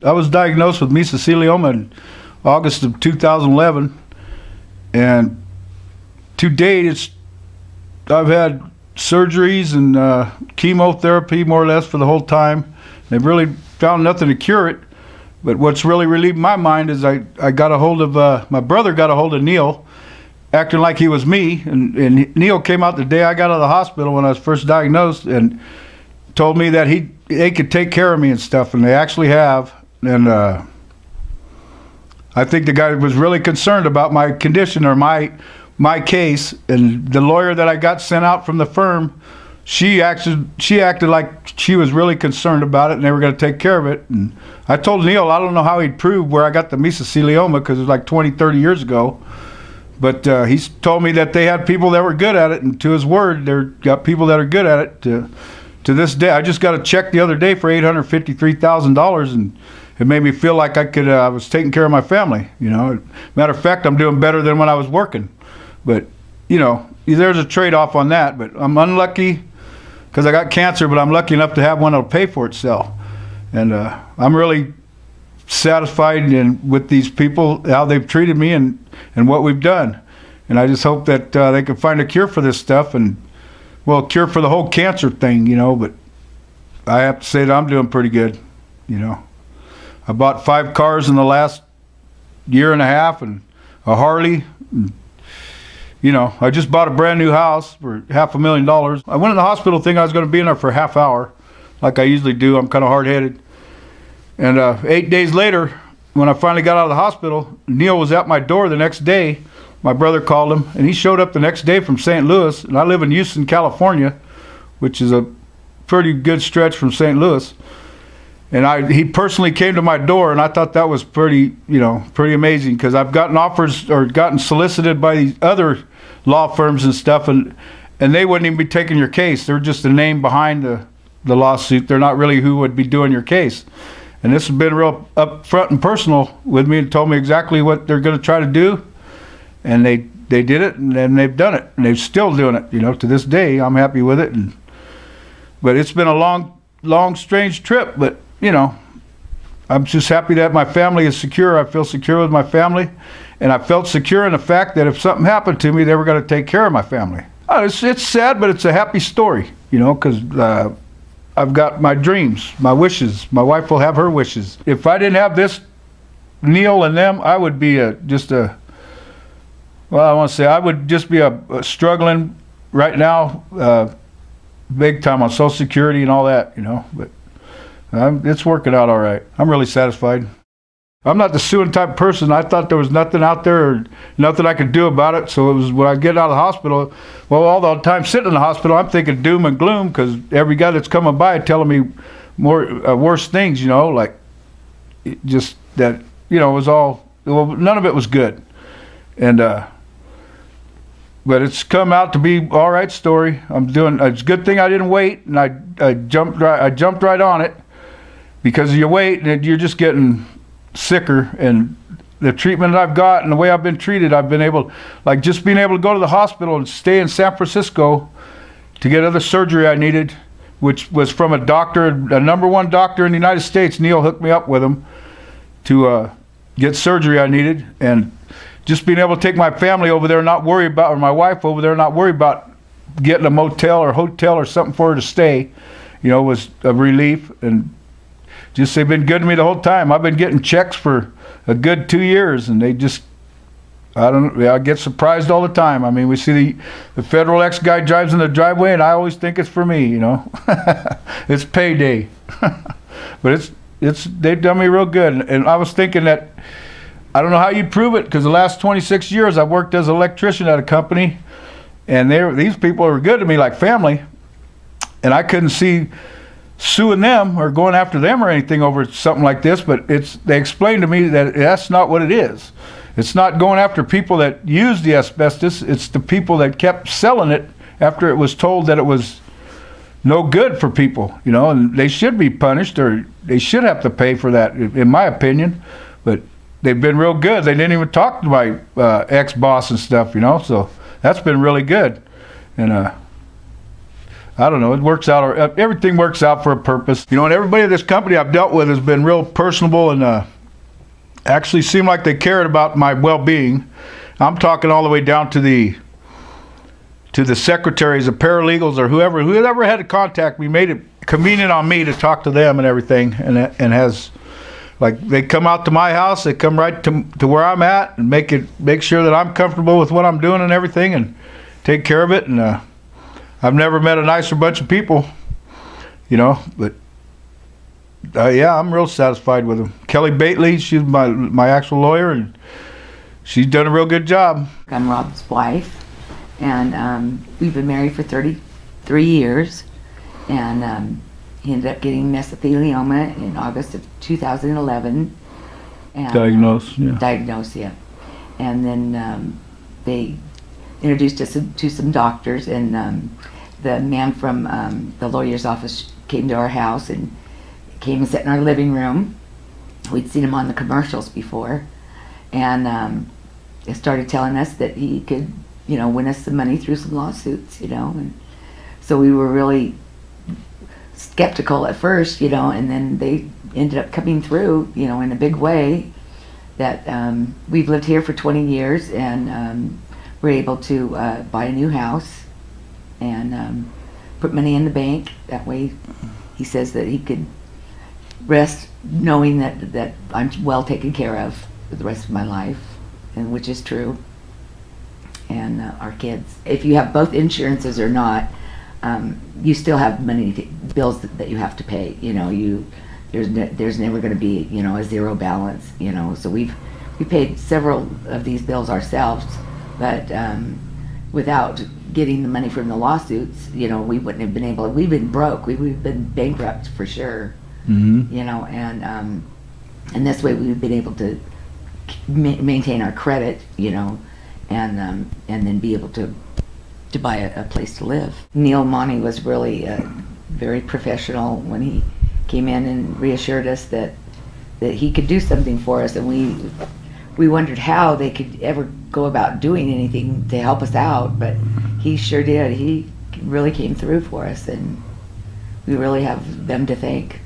I was diagnosed with mesothelioma in August of 2011, and to date I've had surgeries and chemotherapy more or less for the whole time. They've really found nothing to cure it, but what's really relieved my mind is I got a hold of, my brother got a hold of Neil, acting like he was me, and Neil came out the day I got out of the hospital when I was first diagnosed and told me that they could take care of me and stuff, and they actually have. And I think the guy was really concerned about my condition or my case, and the lawyer that I got sent out from the firm, she acted like she was really concerned about it, and they were going to take care of it. And I told Neil I don't know how he'd prove where I got the mesothelioma, because it was like 20-30 years ago, but he's told me that they had people that were good at it, and to his word, they've got people that are good at it to this day. I just got a check the other day for $853,000, and it made me feel like I was taking care of my family, you know. Matter of fact, I'm doing better than when I was working. But, you know, there's a trade-off on that. But I'm unlucky because I got cancer, but I'm lucky enough to have one that'll pay for itself. And I'm really satisfied with these people, how they've treated me and what we've done. And I just hope that they can find a cure for this stuff, and, well, a cure for the whole cancer thing, you know. But I have to say that I'm doing pretty good, you know. I bought 5 cars in the last year and a half, and a Harley. And, you know, I just bought a brand new house for $500,000. I went in the hospital thinking I was going to be in there for a half hour, like I usually do. I'm kind of hard-headed. And 8 days later, when I finally got out of the hospital, Neil was at my door the next day. My brother called him, and he showed up the next day from St. Louis. And I live in Houston, California, which is a pretty good stretch from St. Louis. And he personally came to my door, and I thought that was pretty amazing, because I've gotten offers or gotten solicited by these other law firms and stuff, and they wouldn't even be taking your case. They're just a name behind the lawsuit. They're not really who would be doing your case. And this has been real upfront and personal with me, and told me exactly what they're going to try to do, and they did it, and they've done it, and they're still doing it. You know, to this day, I'm happy with it. But it's been a long, strange trip, but you know, I'm just happy that my family is secure. I feel secure with my family, and I felt secure in the fact that if something happened to me, they were going to take care of my family. It's sad, but it's a happy story, you know, because I've got my dreams, my wishes. My wife will have her wishes. If I didn't have this, Neil and them, I would be I want to say I would just be a struggling right now, big time on Social Security and all that, you know, but it's working out all right. I'm really satisfied. I'm not the suing type person. I thought there was nothing out there or nothing I could do about it. So it was when I get out of the hospital, well, all the time sitting in the hospital, I'm thinking doom and gloom, because every guy that's coming by telling me more worse things, you know, like just that, you know, it was all, well, none of it was good. And but it's come out to be all right story. It's a good thing I didn't wait, and I jumped right on it. Because you wait and you're just getting sicker, and the treatment I've got and the way I've been treated, I've been able, like just being able to go to the hospital and stay in San Francisco to get other surgery I needed, which was from a doctor, a #1 doctor in the United States. Neil hooked me up with him to get surgery I needed, and just being able to take my family over there and not worry about, or my wife over there, not worry about getting a motel or hotel or something for her to stay, you know, was a relief. And just, they've been good to me the whole time. I've been getting checks for a good 2 years, and they just, I get surprised all the time. I mean, we see the Federal X guy drives in the driveway, and I always think it's for me, you know. It's payday. But they've done me real good. And I was thinking that, I don't know how you prove it, because the last 26 years I've worked as an electrician at a company, and these people are good to me like family, and I couldn't see suing them or going after them or anything over something like this. But they explained to me that that's not what it is. It's not going after people that use the asbestos. It's the people that kept selling it after it was told that it was no good for people, you know, and they should be punished, or they should have to pay for that, in my opinion. But they've been real good. They didn't even talk to my ex-boss and stuff, you know, so that's been really good. And I don't know, it works out, everything works out for a purpose. You know, and everybody at this company I've dealt with has been real personable and actually seemed like they cared about my well-being. I'm talking all the way down to the secretaries, the paralegals, or whoever had to contact me, made it convenient on me to talk to them and everything, and has, like, they come out to my house, they come right to where I'm at and make sure that I'm comfortable with what I'm doing and everything, and take care of it. And I've never met a nicer bunch of people, you know, but yeah, I'm real satisfied with them. Kelly Bately, she's my actual lawyer, and she's done a real good job. I'm Rob's wife, and we've been married for 33 years, and he ended up getting mesothelioma in August of 2011. And, Diagnosed, yeah. Diagnosed, yeah. And then they introduced us to some doctors, and the man from the lawyer's office came to our house and came and sat in our living room. We'd seen him on the commercials before, and he started telling us that he could, you know, win us some money through some lawsuits, you know. And so we were really skeptical at first, you know, and then they ended up coming through, you know, in a big way. That we've lived here for 20 years, and we're able to buy a new house and put money in the bank. That way, he says that he could rest knowing that I'm well taken care of for the rest of my life, and which is true. And our kids, if you have both insurances or not, you still have bills that you have to pay. You know, there's never going to be, you know, a zero balance. You know, so we paid several of these bills ourselves, but without getting the money from the lawsuits, you know, we wouldn't have been able. We've been broke. We've been bankrupt for sure. Mm-hmm. You know, and this way we've been able to maintain our credit. You know, and then be able to buy a place to live. Neil Monty was really very professional when he came in and reassured us that he could do something for us, and we wondered how they could ever go about doing anything to help us out, but he sure did. He really came through for us, and we really have them to thank.